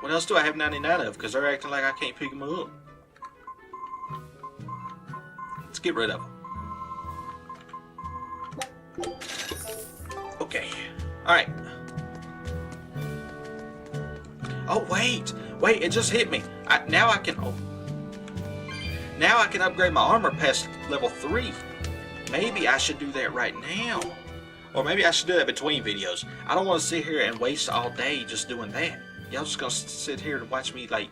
What else do I have 99 of? Because they're acting like I can't pick them up. Let's get rid of them. Okay. Alright. Oh, wait. Wait, it just hit me. Now I can... Oh. Now I can upgrade my armor past level 3. Maybe I should do that right now. Or maybe I should do that between videos. I don't want to sit here and waste all day just doing that. Y'all just gonna sit here and watch me like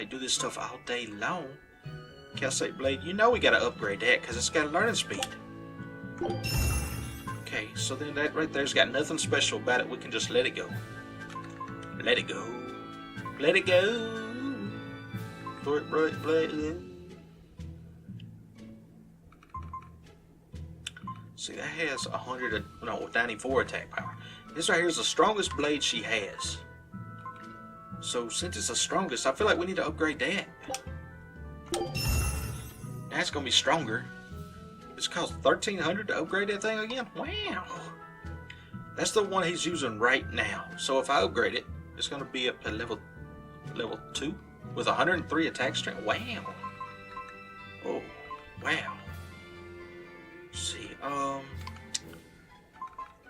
do this stuff all day long. Calcite blade, you know we gotta upgrade that because it's got a learning speed. Okay, so then that right there's got nothing special about it. We can just let it go. Let it go. Let it go. See, that has 94 attack power. This right here is the strongest blade she has. So since it's the strongest, I feel like we need to upgrade that. That's gonna be stronger. It's cost 1,300 to upgrade that thing again. Wow. That's the one he's using right now. So if I upgrade it, it's gonna be up to level 2 with 103 attack strength. Wow. Oh, wow. Let's see.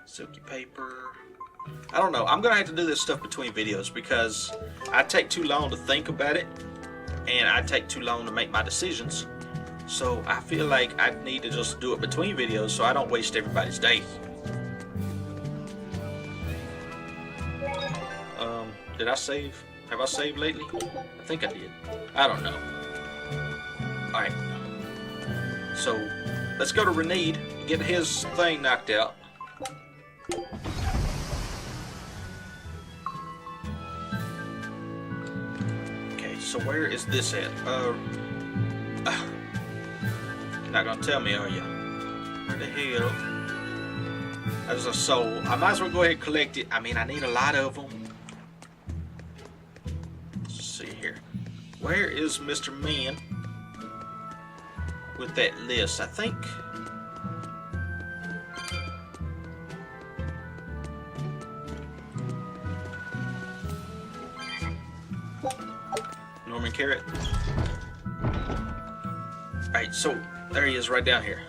Silky paper. I don't know. I'm going to have to do this stuff between videos because I take too long to think about it and I take too long to make my decisions. So I feel like I need to just do it between videos so I don't waste everybody's day. Did I save? Have I saved lately? I think I did. I don't know. Alright. So, let's go to Renede, get his thing knocked out. Okay, so where is this at? Not gonna tell me, are you? Where the hell? There's a soul. I might as well go ahead and collect it. I mean, I need a lot of them. Let's see here. Where is Mr. Man with that list? I think. Norman Carrot. Alright, so there he is right down here.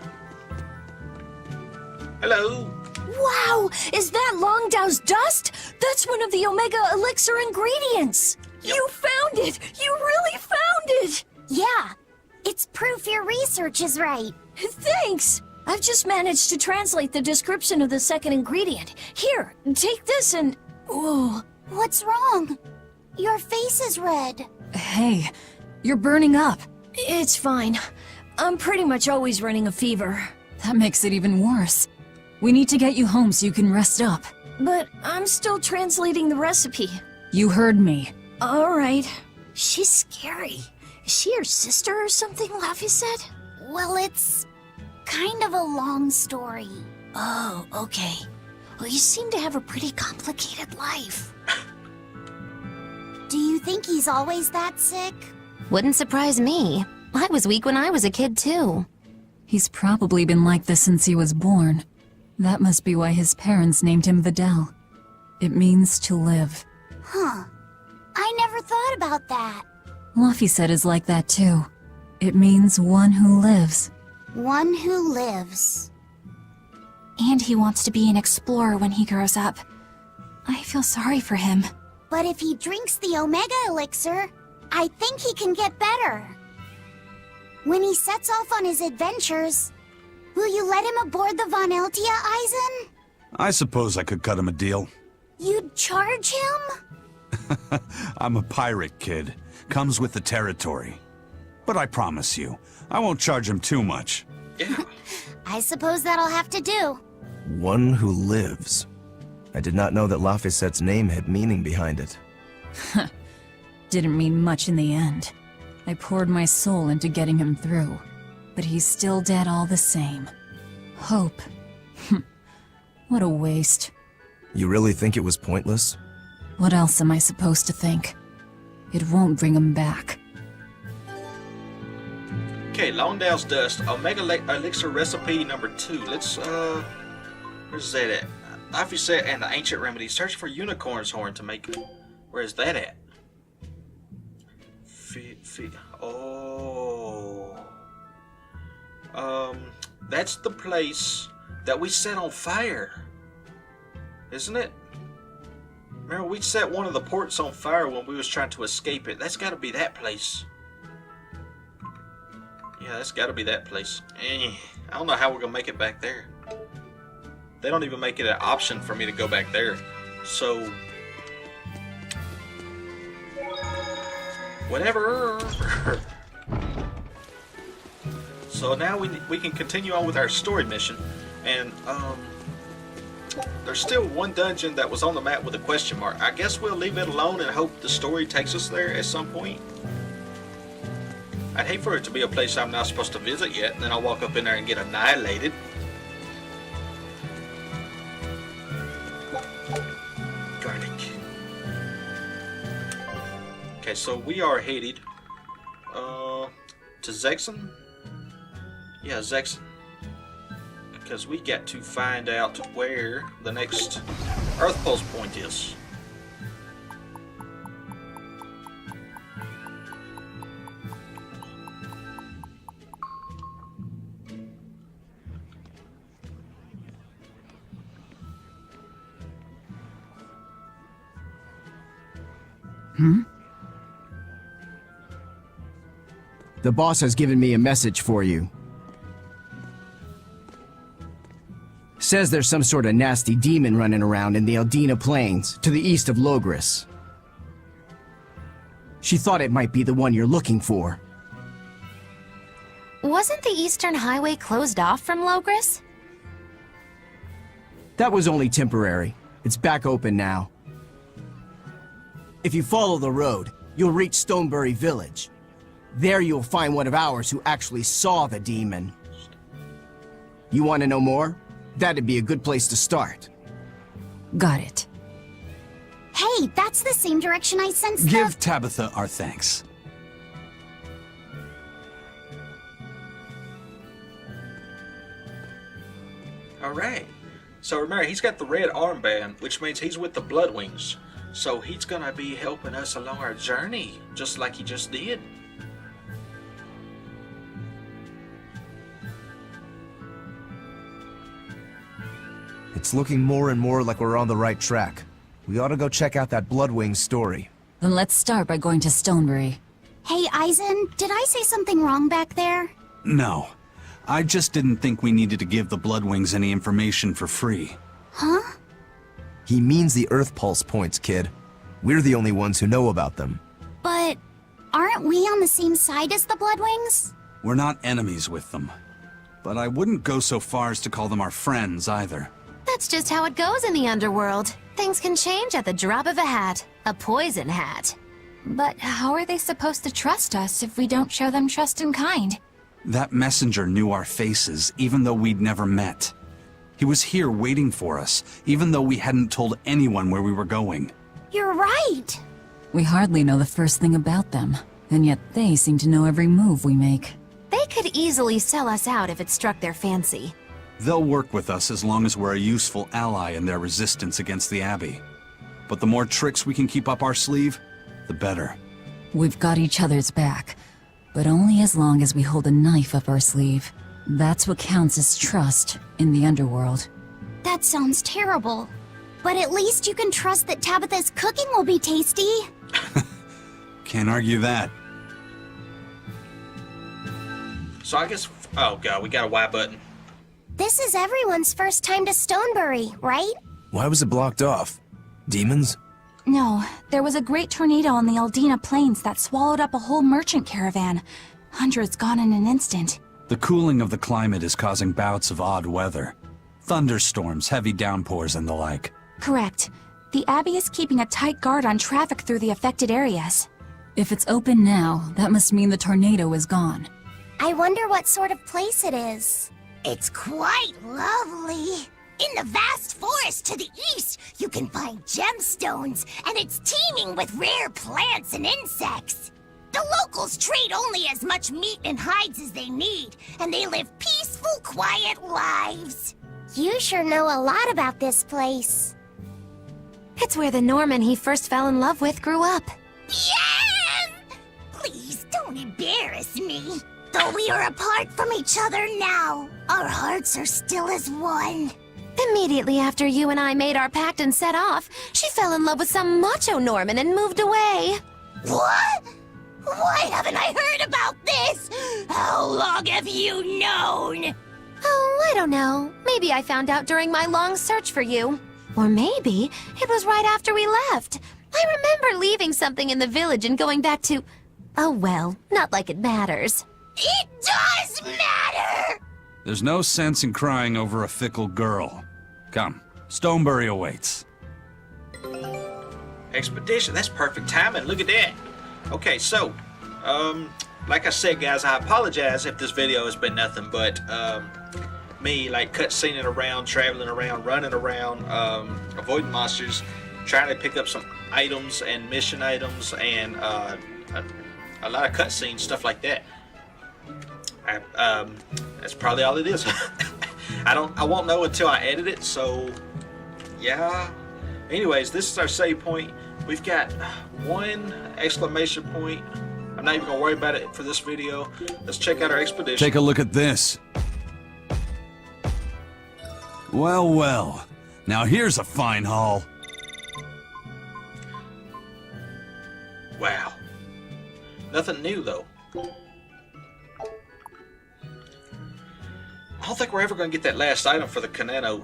Hello. Wow! Is that Longdow's dust? That's one of the Omega Elixir ingredients! You found it! You really found it! Yeah, it's proof your research is right. Thanks! I've just managed to translate the description of the second ingredient. Here, take this and... Oh, What's wrong? Your face is red. Hey, you're burning up. it's fine. I'm pretty much always running a fever. That makes it even worse. We need to get you home so you can rest up. But I'm still translating the recipe. You heard me. Alright. She's scary. Is she your sister or something, Laffy said? Well, it's kind of a long story. Oh, okay. Well, you seem to have a pretty complicated life. Do you think he's always that sick? Wouldn't surprise me. I was weak when I was a kid, too. He's probably been like this since he was born. That must be why his parents named him Vidal. It means to live. Huh. I never thought about that. Laffy said is like that, too. It means one who lives. One who lives. And he wants to be an explorer when he grows up. I feel sorry for him. But if he drinks the Omega Elixir, I think he can get better. When he sets off on his adventures, will you let him aboard the Von Eltia, Eisen? I suppose I could cut him a deal. You'd charge him? I'm a pirate, kid. Comes with the territory. But I promise you, I won't charge him too much. Yeah. I suppose that'll have to do. One who lives. I did not know that Lafayette's name had meaning behind it. Didn't mean much in the end. I poured my soul into getting him through. But he's still dead all the same. Hope. What a waste. You really think it was pointless? What else am I supposed to think? It won't bring him back. Okay, Longdale's Dust, Omega Elixir Recipe number 2. Let's, where's that at? Laffy set and the Ancient Remedy. Search for Unicorn's Horn to make it. Where's that at? Oh. That's the place that we set on fire. Isn't it? Remember, we set one of the ports on fire when we was trying to escape it. That's gotta be that place. Yeah, that's gotta be that place. I don't know how we're gonna make it back there. They don't even make it an option for me to go back there. So, whatever. So now we can continue on with our story mission, and there's still one dungeon that was on the map with a question mark. I guess we'll leave it alone and hope the story takes us there at some point. I'd hate for it to be a place I'm not supposed to visit yet, and then I'll walk up in there and get annihilated. Garlic. Okay, so we are headed to Zexon? Yeah, Zexon. Because we got to find out where the next Earth Pulse point is. The boss has given me a message for you. Says there's some sort of nasty demon running around in the Eldina Plains, to the east of Logris. She thought it might be the one you're looking for. Wasn't the Eastern Highway closed off from Logris? That was only temporary. It's back open now. If you follow the road, you'll reach Stonebury Village. There you'll find one of ours who actually saw the demon. You want to know more? That'd be a good place to start. Got it. Hey, that's the same direction I sensed Give Tabitha our thanks. Alright. So remember, he's got the red armband, which means he's with the Bloodwings. So he's gonna be helping us along our journey, just like he just did. It's looking more and more like we're on the right track. We ought to go check out that Bloodwing story. Then let's start by going to Stonebury. Hey, Eisen, did I say something wrong back there? No. I just didn't think we needed to give the Bloodwings any information for free. Huh? He means the Earth Pulse points, kid. We're the only ones who know about them. But aren't we on the same side as the Bloodwings? We're not enemies with them. But I wouldn't go so far as to call them our friends either. That's just how it goes in the underworld. Things can change at the drop of a hat. A poison hat. But how are they supposed to trust us if we don't show them trust in kind? That messenger knew our faces, even though we'd never met. He was here waiting for us, even though we hadn't told anyone where we were going. You're right. We hardly know the first thing about them, and yet they seem to know every move we make. They could easily sell us out if it struck their fancy. They'll work with us as long as we're a useful ally in their resistance against the Abbey. But the more tricks we can keep up our sleeve, the better. We've got each other's back, but only as long as we hold a knife up our sleeve. That's what counts as trust in the underworld. That sounds terrible. But at least you can trust that Tabitha's cooking will be tasty. Can't argue that. So I guess... Oh god, we got a Y button. This is everyone's first time to Stonebury, right? Why was it blocked off? Demons? No, there was a great tornado on the Aldina Plains that swallowed up a whole merchant caravan. Hundreds gone in an instant. The cooling of the climate is causing bouts of odd weather. Thunderstorms, heavy downpours, and the like. Correct. The Abbey is keeping a tight guard on traffic through the affected areas. If it's open now, that must mean the tornado is gone. I wonder what sort of place it is. It's quite lovely. In the vast forest to the east, you can find gemstones, and it's teeming with rare plants and insects. The locals trade only as much meat and hides as they need, and they live peaceful, quiet lives. You sure know a lot about this place. It's where the Norman he first fell in love with grew up. Yeah! Please don't embarrass me. Though we are apart from each other now, our hearts are still as one. Immediately after you and I made our pact and set off, she fell in love with some macho Norman and moved away. What? Why haven't I heard about this? How long have you known? Oh, I don't know. Maybe I found out during my long search for you. Or maybe it was right after we left. I remember leaving something in the village and going back to... Oh well, not like it matters. It does matter! There's no sense in crying over a fickle girl. Come, Stonebury awaits. Expedition, that's perfect timing. Look at that. Okay, so, like I said, guys, I apologize if this video has been nothing but me, like, cutscening around, traveling around, running around, avoiding monsters, trying to pick up some items and mission items, and a lot of cutscenes, stuff like that. That's probably all it is. I won't know until I edit it, so yeah. Anyways, this is our save point. We've got one exclamation point. I'm not even gonna worry about it for this video. Let's check out our expedition. Take a look at this. Well, well. Now here's a fine haul. Wow. Nothing new though. I don't think we're ever going to get that last item for the Caneno.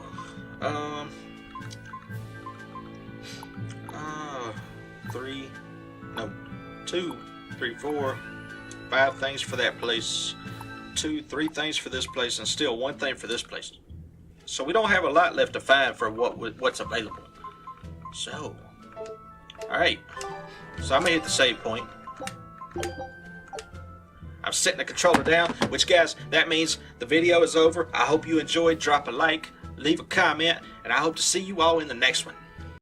2 2, 3, 4, 5 things for that place, 2, 3 things for this place, and still 1 thing for this place. So we don't have a lot left to find for what's available. So, alright. So I'm gonna hit the save point. I'm setting the controller down, which, guys, that means the video is over. I hope you enjoyed. Drop a like, leave a comment, and I hope to see you all in the next one.